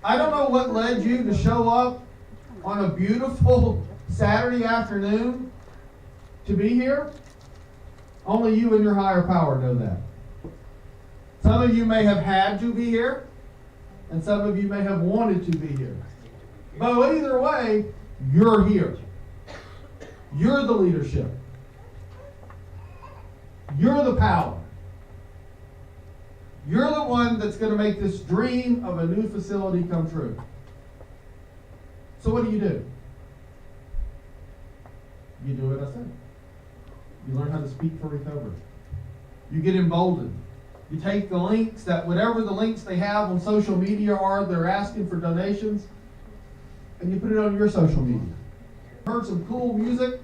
I don't know what led you to show up on a beautiful Saturday afternoon to be here. Only you and your higher power know that. Some of you may have had to be here, and some of you may have wanted to be here. But either way, you're here. You're the leadership. You're the power. You're the one that's going to make this dream of a new facility come true. So what do? You do what I said. You learn how to speak for recovery. You get emboldened. You take the links that, whatever the links they have on social media are, they're asking for donations, and you put it on your social media. Heard some cool music.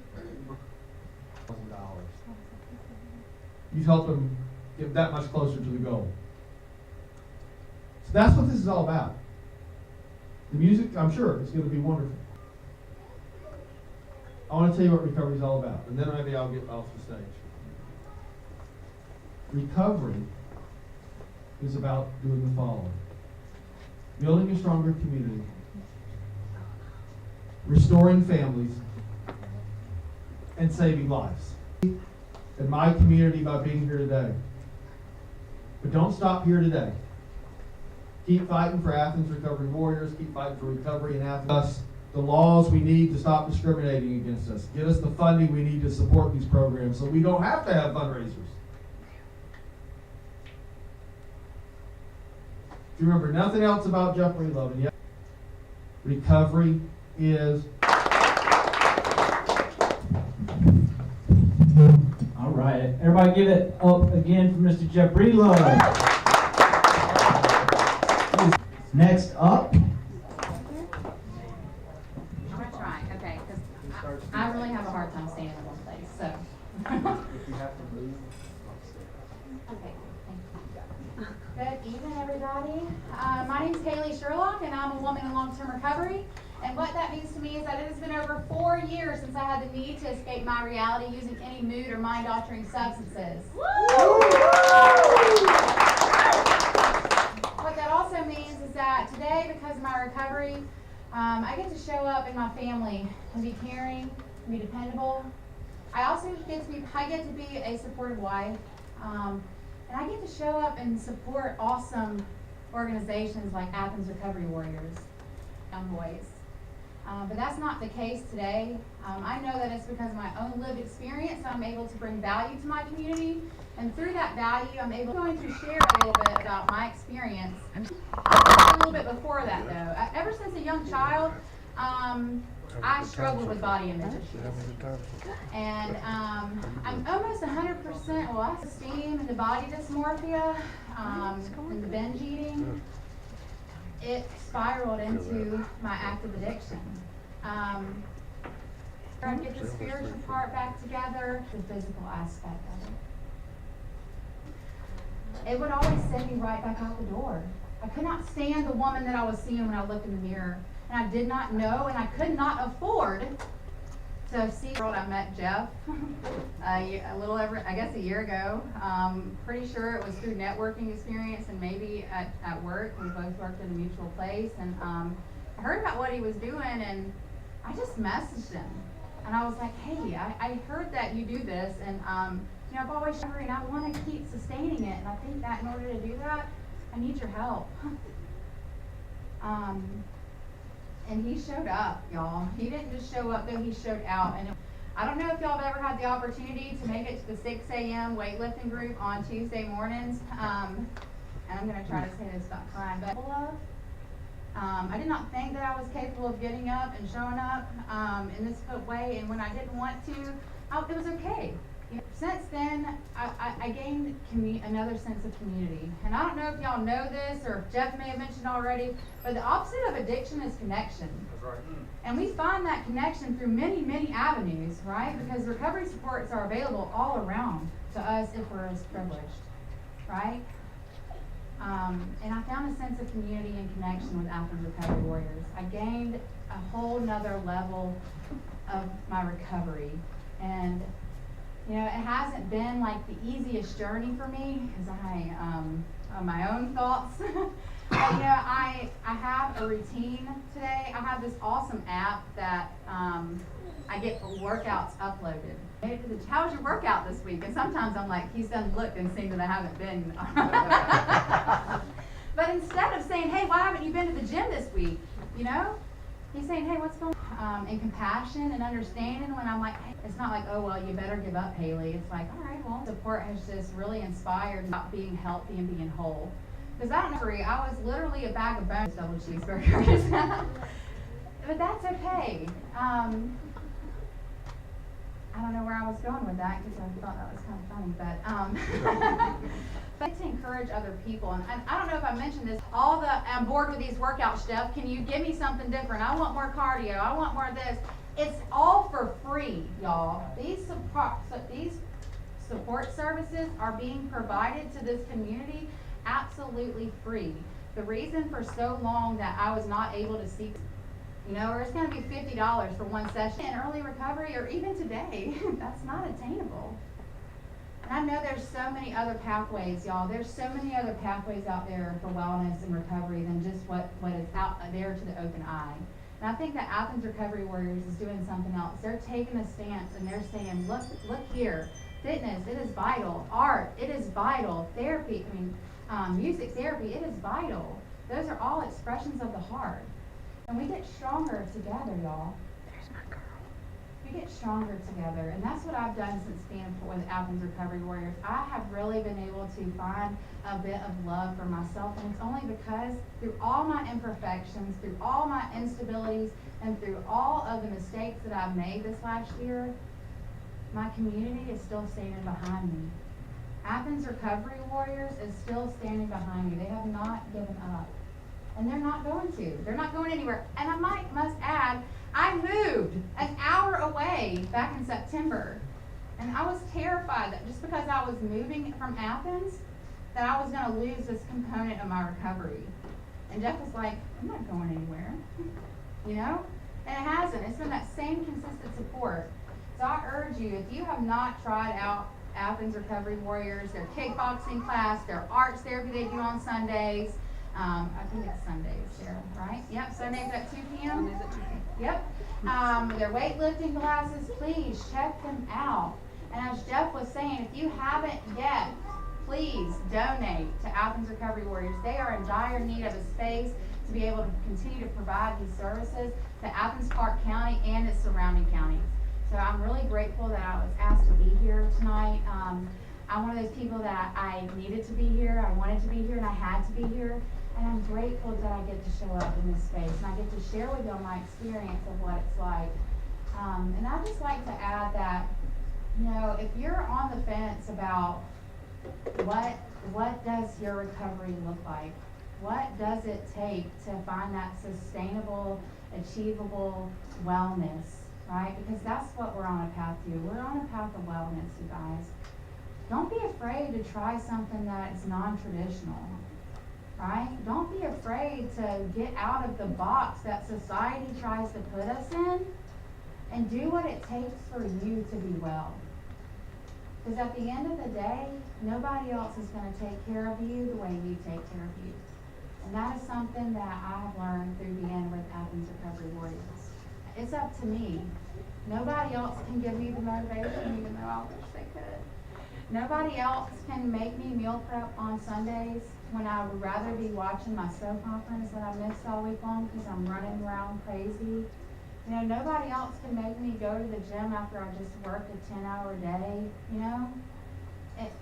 You've helped them get that much closer to the goal. So that's what this is all about. The music, I'm sure, is going to be wonderful. I want to tell you what recovery is all about, and then maybe I'll get off the stage. Recovery is about doing the following: building a stronger community, restoring families, and saving lives. In my community by being here today. But don't stop here today. Keep fighting for Athens Recovery Warriors. Keep fighting for recovery in Athens. The laws we need to stop discriminating against us. Get us the funding we need to support these programs so we don't have to have fundraisers. If you remember nothing else about Jeff Breedlove, and yet recovery is. All right, everybody give it up again for Mr. Jeff Breedlove. Next up. I'm gonna try, okay, because I really have a hard time standing in one place, so. If you have to move, Okay, thank you. Good evening, everybody. My name's Haley Sherlock, and I'm a woman in long-term recovery. And what that means to me is that it has been over 4 years since I had the need to escape my reality using any mood or mind-altering substances. What that also means is that today, because of my recovery, I get to show up in my family and be caring, and be dependable. I also get to be a supportive wife, and I get to show up and support awesome organizations like Athens Recovery Warriors, young boys. But that's not the case today. I know that it's because of my own lived experience I'm able to bring value to my community, and through that value I'm going to share a little bit about my experience. A little bit before that though. Ever since a young child, I struggled with body image issues. And I'm almost 100%, well, esteem and the body dysmorphia, and the binge eating. It spiraled into my active addiction. I get the spiritual part back together, the physical aspect of it. It would always send me right back out the door. I could not stand the woman that I was seeing when I looked in the mirror. And I did not know, and I could not afford to see. I met Jeff a little over, I guess, a year ago. Pretty sure it was through networking experience and maybe at work. We both worked in a mutual place, and I heard about what he was doing, and I just messaged him. And I was like, hey, I heard that you do this, and you know, I've always tried, and I want to keep sustaining it, and I think that in order to do that, I need your help. And he showed up, y'all. He didn't just show up, though, he showed out. And I don't know if y'all have ever had the opportunity to make it to the 6 a.m. weightlifting group on Tuesday mornings. And I'm going to try to say this without crying, but I did not think that I was capable of getting up and showing up in this way. And when I didn't want to, it was okay. You know, since then, I gained another sense of community. And I don't know if y'all know this, or if Jeff may have mentioned already, but the opposite of addiction is connection. that's right. And we find that connection through many, many avenues, right? Because recovery supports are available all around to us if we're as privileged, right? And I found a sense of community and connection with Athens Recovery Warriors. I gained a whole nother level of my recovery. And you know, it hasn't been like the easiest journey for me because I, on my own thoughts, But, I have a routine today. I have this awesome app that I get workouts uploaded. How was your workout this week? And sometimes I'm like, he's done looked and seen that I haven't been. But instead of saying, hey, why haven't you been to the gym this week? He's saying, hey, what's going on? And compassion and understanding when I'm like, hey, it's not like, oh, well, you better give up, Haley. It's like, all right, well, support has just really inspired about being healthy and being whole. Because I was literally a bag of bones, double cheeseburgers. But that's okay. I don't know where I was going with that because I thought that was kind of funny, but to encourage other people, and I don't know if I mentioned this, I'm bored with these workout stuff. Can you give me something different? I want more cardio. I want more of this. It's all for free, y'all. These support services are being provided to this community absolutely free. The reason for so long that I was not able to seek, or it's going to be $50 for one session in early recovery, or even today, that's not attainable. And I know there's so many other pathways, y'all. There's so many other pathways out there for wellness and recovery than just what is out there to the open eye. And I think that Athens Recovery Warriors is doing something else. They're taking a stance and they're saying, look here, fitness, it is vital. Art, it is vital. Therapy, music therapy, it is vital. Those are all expressions of the heart. And we get stronger together, y'all. There's my girl. We get stronger together. And that's what I've done since being with Athens Recovery Warriors. I have really been able to find a bit of love for myself. And it's only because through all my imperfections, through all my instabilities, and through all of the mistakes that I've made this last year, my community is still standing behind me. Athens Recovery Warriors is still standing behind me. They have not given up. And they're not going to. They're not going anywhere. And I must add, I moved an hour away back in September. And I was terrified that just because I was moving from Athens, that I was going to lose this component of my recovery. And Jeff was like, I'm not going anywhere. And it hasn't. It's been that same consistent support. So I urge you, if you have not tried out Athens Recovery Warriors, their kickboxing class, their arts therapy they do on Sundays, I think it's Sundays there, right? Yep, Sundays at 2 p.m. Sundays at 2 p.m. Yep. Their weightlifting classes, please check them out. And as Jeff was saying, if you haven't yet, please donate to Athens Recovery Warriors. They are in dire need of a space to be able to continue to provide these services to Athens Clarke County and its surrounding counties. So I'm really grateful that I was asked to be here tonight. I'm one of those people that I needed to be here, I wanted to be here, and I had to be here. And I'm grateful that I get to show up in this space, and I get to share with y'all my experience of what it's like. And I'd just like to add that, if you're on the fence about what does your recovery look like, what does it take to find that sustainable, achievable wellness, right? Because that's what we're on a path to. We're on a path of wellness, you guys. Don't be afraid to try something that is non-traditional. Right? Don't be afraid to get out of the box that society tries to put us in and do what it takes for you to be well. Because at the end of the day, nobody else is going to take care of you the way you take care of you. And that is something that I have learned through being with Athens Recovery Warriors. It's up to me. Nobody else can give me the motivation, even though I wish they could. Nobody else can make me meal prep on Sundays when I would rather be watching my soap conference that I missed all week long because I'm running around crazy. Nobody else can make me go to the gym after I just worked a 10-hour day,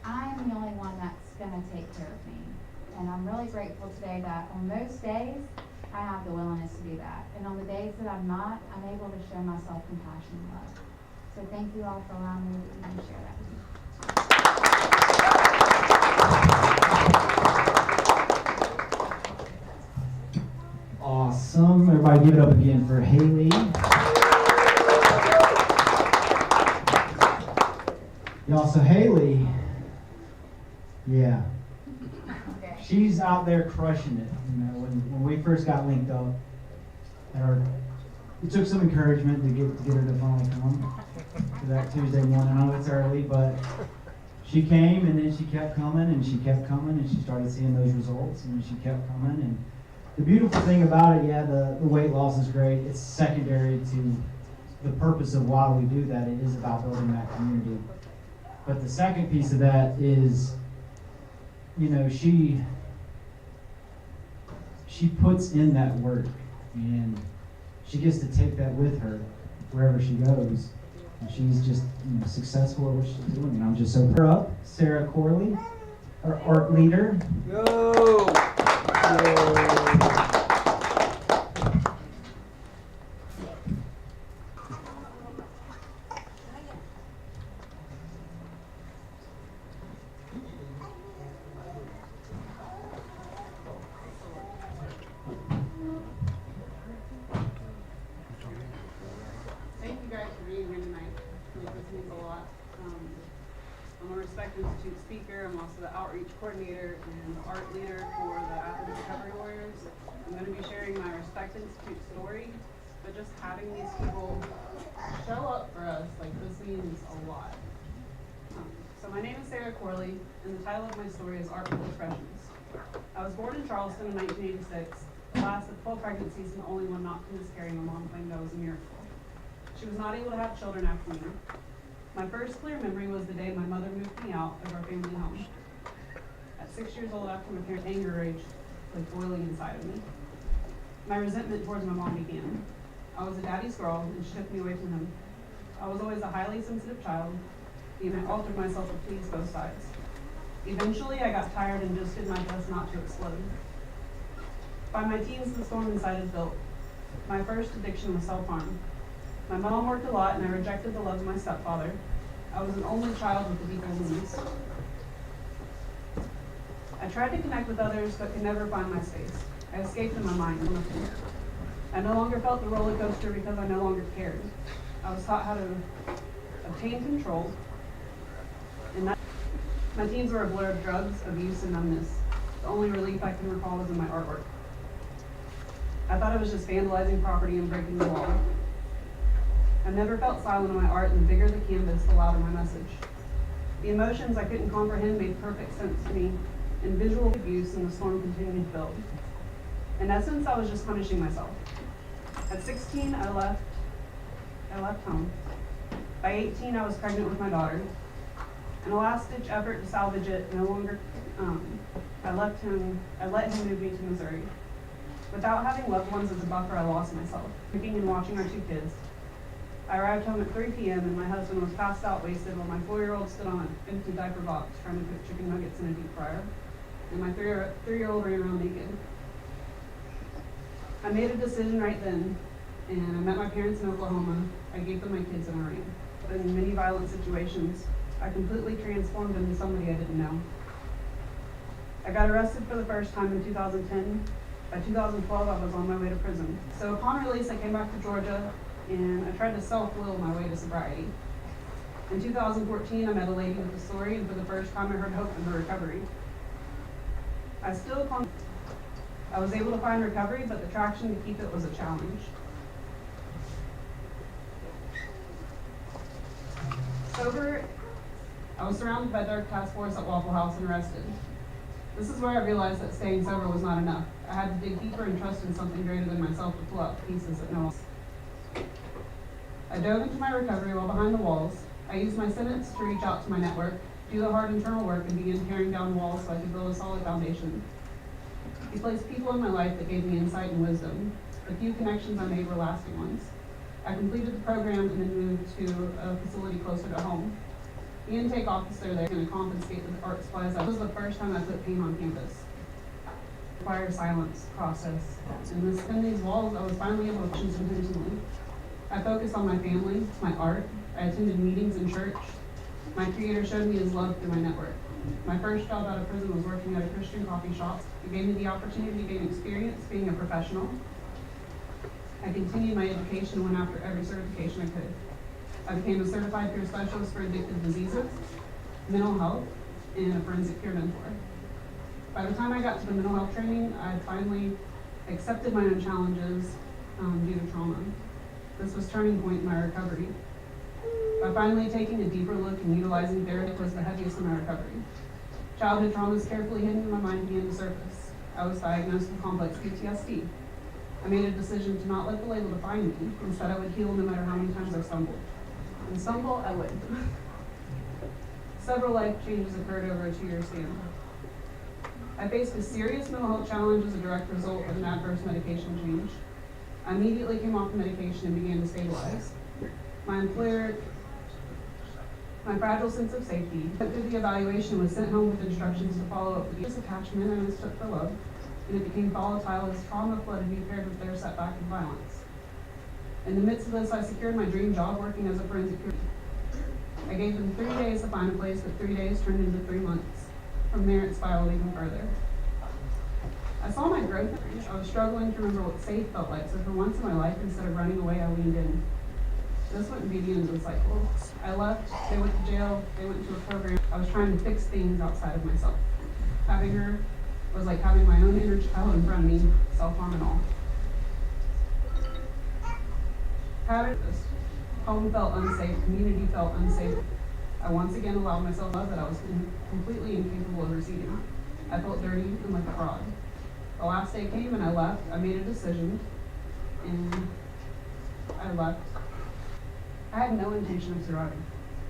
I am the only one that's going to take care of me. And I'm really grateful today that on most days, I have the willingness to do that. And on the days that I'm not, I'm able to show myself compassion and love. So thank you all for allowing me to even share that with you. Awesome. Everybody give it up again for Haley. Y'all, so Haley, yeah, she's out there crushing it. When we first got linked up, it took some encouragement to get her to finally come to that Tuesday morning. I know it's early, but she came, and then she kept coming, and she kept coming, and she started seeing those results, and she kept coming. And the beautiful thing about it, yeah, the weight loss is great. It's secondary to the purpose of why we do that. It is about building that community. But the second piece of that is, you know, she puts in that work, and she gets to take that with her wherever she goes. And she's just, you know, successful at what she's doing. And I'm just so proud. Up, Sarah Corley, our art leader. Go! Thank you guys for being here tonight. I think this means a lot. I'm a Respect Institute speaker. I'm also the outreach coordinator and the art leader for the Athens Recovery Warriors. I'm going to be sharing my Respect Institute story, but just having these people show up for us, like, this means a lot. So my name is Sarah Corley, and the title of my story is Artful Expressions. I was born in Charleston in 1986, the last of 12 pregnancies and the only one not to miscarry. My mom claimed I was a miracle. She was not able to have children after me. My first clear memory was the day my mother moved me out of our family home. At 6 years old, after my parents' anger rage was boiling inside of me, my resentment towards my mom began. I was a daddy's girl, and she took me away from him. I was always a highly sensitive child, and I altered myself to please both sides. Eventually, I got tired and just did my best not to explode. By my teens, the storm inside had built. My first addiction was self-harm. My mom worked a lot, and I rejected the love of my stepfather. I was an only child with deep wounds. I tried to connect with others, but could never find my space. I escaped in my mind. I no longer felt the roller coaster because I no longer cared. I was taught how to obtain control, and my teens were a blur of drugs, abuse, and numbness. The only relief I can recall was in my artwork. I thought I was just vandalizing property and breaking the law. I never felt silent in my art, and the bigger the canvas, the louder my message. The emotions I couldn't comprehend made perfect sense to me, and visual abuse and the storm continued to build. In essence, I was just punishing myself. At 16, I left home. By 18, I was pregnant with my daughter. In a last-ditch effort to salvage it, I let him move me to Missouri. Without having loved ones as a buffer, I lost myself, cooking and watching our 2 kids. I arrived home at 3 p.m. and my husband was passed out wasted while my 4-year-old stood on an empty diaper box trying to cook chicken nuggets in a deep fryer, and my 3-year-old ran around naked. I made a decision right then, and I met my parents in Oklahoma. I gave them my kids and I ran. But in many violent situations, I completely transformed into somebody I didn't know. I got arrested for the first time in 2010. By 2012, I was on my way to prison. So upon release, I came back to Georgia, and I tried to self-will my way to sobriety. In 2014, I met a lady with a story, and for the first time I heard hope in her recovery. I was able to find recovery, but the traction to keep it was a challenge. Sober, I was surrounded by dark task force at Waffle House and arrested. This is where I realized that staying sober was not enough. I had to dig deeper and trust in something greater than myself to pull out the pieces that no one else. I dove into my recovery while behind the walls. I used my sentence to reach out to my network, do the hard internal work, and begin tearing down walls so I could build a solid foundation. He placed people in my life that gave me insight and wisdom. The few connections I made were lasting ones. I completed the program and then moved to a facility closer to home. The intake officer there was going to confiscate the art supplies. That was the first time I put paint on campus. Required silence process. In these walls, I was finally able to choose intentionally. I focused on my family, my art. I attended meetings in church. My creator showed me his love through my network. My first job out of prison was working at a Christian coffee shop. It gave me the opportunity to gain experience being a professional. I continued my education and went after every certification I could. I became a certified peer specialist for addictive diseases, mental health, and a forensic peer mentor. By the time I got to the mental health training, I had finally accepted my own challenges due to trauma. This was a turning point in my recovery. By finally taking a deeper look and utilizing therapy was the heaviest in my recovery. Childhood traumas carefully hidden in my mind began to surface. I was diagnosed with complex PTSD. I made a decision to not let the label define me. Instead, I would heal no matter how many times I stumbled. And stumble, I would. Several life changes occurred over a 2-year span. I faced a serious mental health challenge as a direct result of an adverse medication change. I immediately came off the medication and began to stabilize. My employer, my fragile sense of safety, went through the evaluation, was sent home with instructions to follow up with this attachment I mistook for love, and it became volatile as trauma flooded me paired with their setback and violence. In the midst of this, I secured my dream job working as a forensic criminal. I gave them 3 days to find a place, but 3 days turned into 3 months. From there, it spiraled even further. I saw my growth. I was struggling to remember what safe felt like, so for once in my life, instead of running away, I leaned in. This wouldn't be the end of the cycle. I left, they went to jail, they went to a program. I was trying to fix things outside of myself. Having her was like having my own inner child in front of me, self-harm and all. Having this, home felt unsafe, community felt unsafe. I once again allowed myself love that I was completely incapable of receiving. I felt dirty and like a fraud. The last day came and I left. I made a decision and I left. I had no intention of surviving.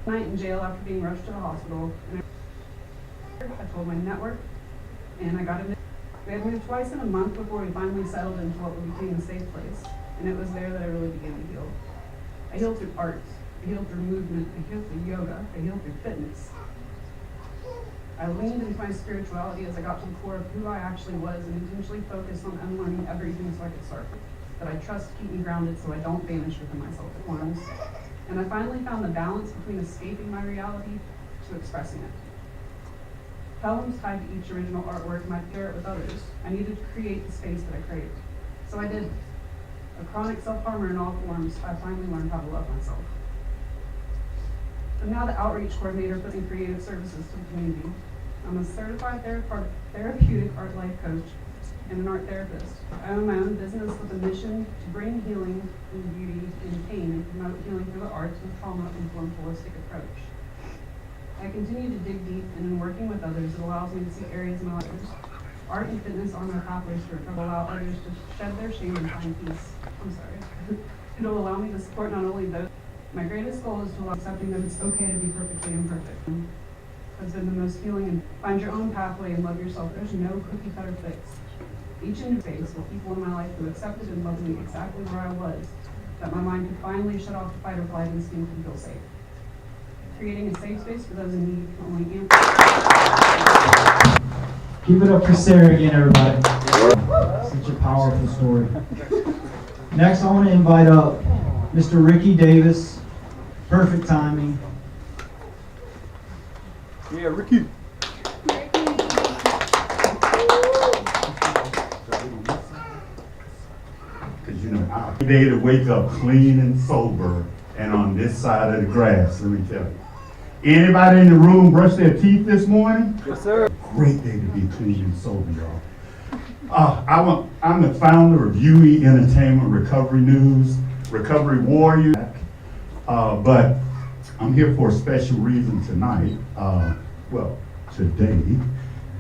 Night in jail after being rushed to the hospital, and I told my network, and I got admitted. We had moved twice in a month before we finally settled into what became a safe place, and it was there that I really began to heal. I healed through art, I healed through movement, I healed through yoga, I healed through fitness. I leaned into my spirituality as I got to the core of who I actually was and intentionally focused on unlearning everything so I could start that I trust to keep me grounded so I don't vanish within myself at once. And I finally found the balance between escaping my reality to expressing it. Poems tied to each original artwork, and I'd share it with others. I needed to create the space that I craved. So I did. A chronic self-harmer in all forms, I finally learned how to love myself. I'm now the outreach coordinator for the creative services to the community. I'm a certified therapeutic art life coach and an art therapist. I own my own business with a mission to bring healing and beauty and pain and promote healing through the arts with trauma-informed holistic approach. I continue to dig deep, and in working with others, it allows me to see areas in my lives. Art and fitness are my pathways to recover, allow others to shed their shame and find peace. I'm sorry. It'll allow me to support not only those. My greatest goal is to allow accepting that it's okay to be perfectly imperfect. Has been the most healing, and find your own pathway and love yourself. There's no cookie cutter fix. Each interface with people in my life who accepted and loved me exactly where I was, that my mind could finally shut off the fight or flight instinct and feel safe. Creating a safe space for those in need can only amplify. Give it up for Sarah again, everybody. Such a powerful story. Next, I want to invite up Mr. Ricky Davis. Perfect timing. Yeah, Ricky. Because you know, every day to wake up clean and sober and on this side of the grass, let me tell you. Anybody in the room brush their teeth this morning? Yes, sir. Great day to be clean and sober, y'all. I'm the founder of UE Entertainment Recovery News, Recovery Warrior. But I'm here for a special reason tonight, today.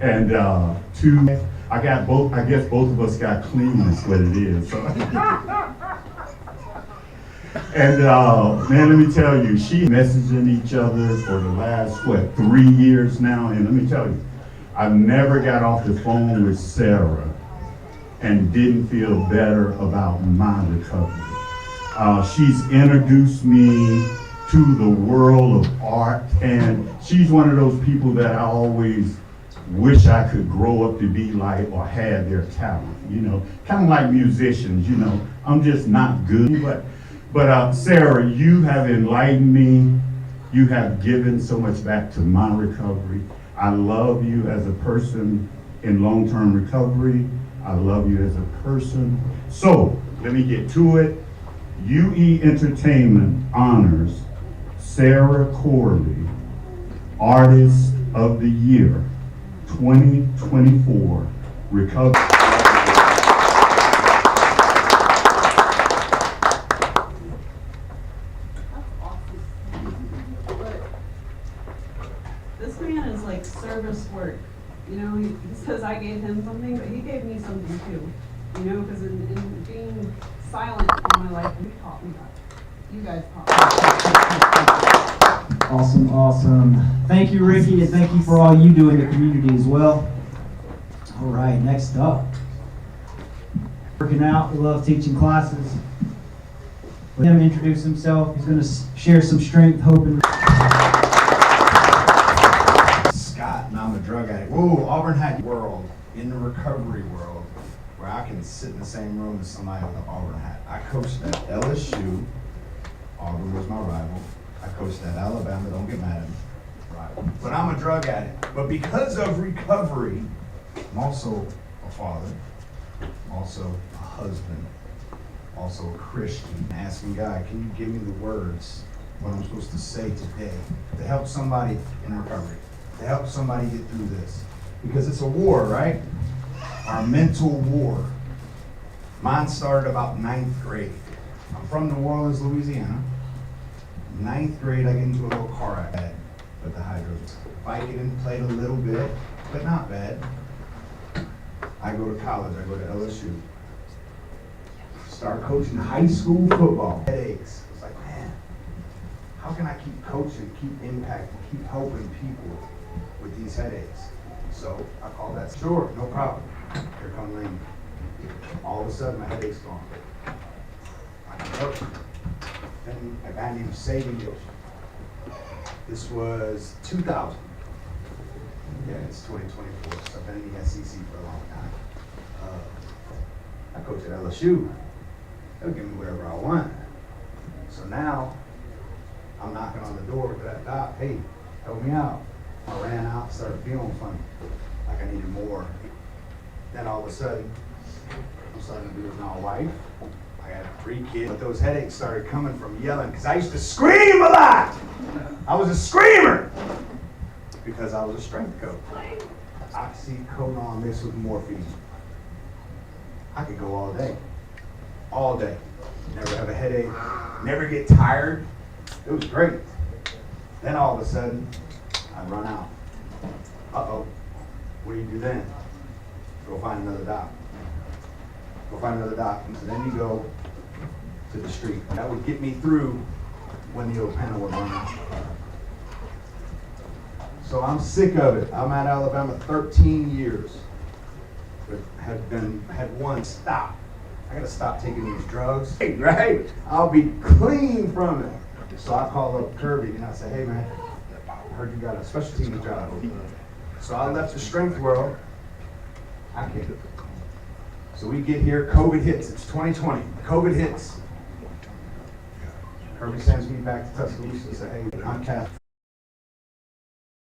And I guess both of us got clean, that's what it is. So. And man, let me tell you, she messaging each other for the last, 3 years now. And let me tell you, I've never got off the phone with Sarah and didn't feel better about my recovery. She's introduced me to the world of art, and she's one of those people that I always wish I could grow up to be like or have their talent, you know, kind of like musicians, you know. I'm just not good, but Sarah, you have enlightened me. You have given so much back to my recovery. I love you as a person in long-term recovery. I love you as a person. So let me get to it. UE Entertainment honors Sarah Corley, Artist of the Year 2024 Recovery. too. You know, because in being silent all my life, you taught me that. You guys taught me. Awesome, awesome. Thank you, Ricky, and thank you for all you do in the community as well. All right, next up. Working out, we love teaching classes. Let him introduce himself. He's going to share some strength, hope, and Scott, and I'm a drug addict. Whoa, Auburn had world, in the recovery world, where I can sit in the same room as somebody with an Auburn hat. I coached at LSU. Auburn was my rival. I coached at Alabama. Don't get mad at me. Rival. But I'm a drug addict. But because of recovery, I'm also a father, also a husband, also a Christian. Asking God, can you give me the words, what I'm supposed to say today, to help somebody in recovery, to help somebody get through this? Because it's a war, right? Our mental war. Mine started about 9th grade. I'm from New Orleans, Louisiana. 9th grade, I get into a little car accident with the hydros. Biking and played a little bit, but not bad. I go to college, I go to LSU. Start coaching high school football. Headaches. It's like, man, how can I keep coaching, keep impacting, keep helping people with these headaches? So I call that, sure, no problem. Here come rain. All of a sudden, my headache's gone. I can help you. Then I got into saving it. This was 2000. Yeah, it's 2024, so I've been in the SEC for a long time. I coach at LSU. They'll give me whatever I want. So now, I'm knocking on the door to that doc, hey, help me out. I ran out, started feeling funny, like I needed more. Then all of a sudden, I'm starting to be with my wife. I got 3 kids, but those headaches started coming from yelling, because I used to scream a lot. I was a screamer, because I was a strength coach. Oxycodone mixed with morphine. I could go all day. Never have a headache, never get tired. It was great. Then all of a sudden, I'd run out. Uh-oh, what do you do then? Go find another doc. And so then you go to the street. That would get me through when the old panel would run out. So I'm sick of it. I'm at Alabama 13 years. But had one stop. I gotta stop taking these drugs, right? I'll be clean from it. So I call up Kirby and I say, hey man, I heard you got a special team job. So I left the strength world. I can't. So we get here, COVID hits. It's 2020. COVID hits. Kirby sends me back to Tuscaloosa and says, hey, I'm Catholic.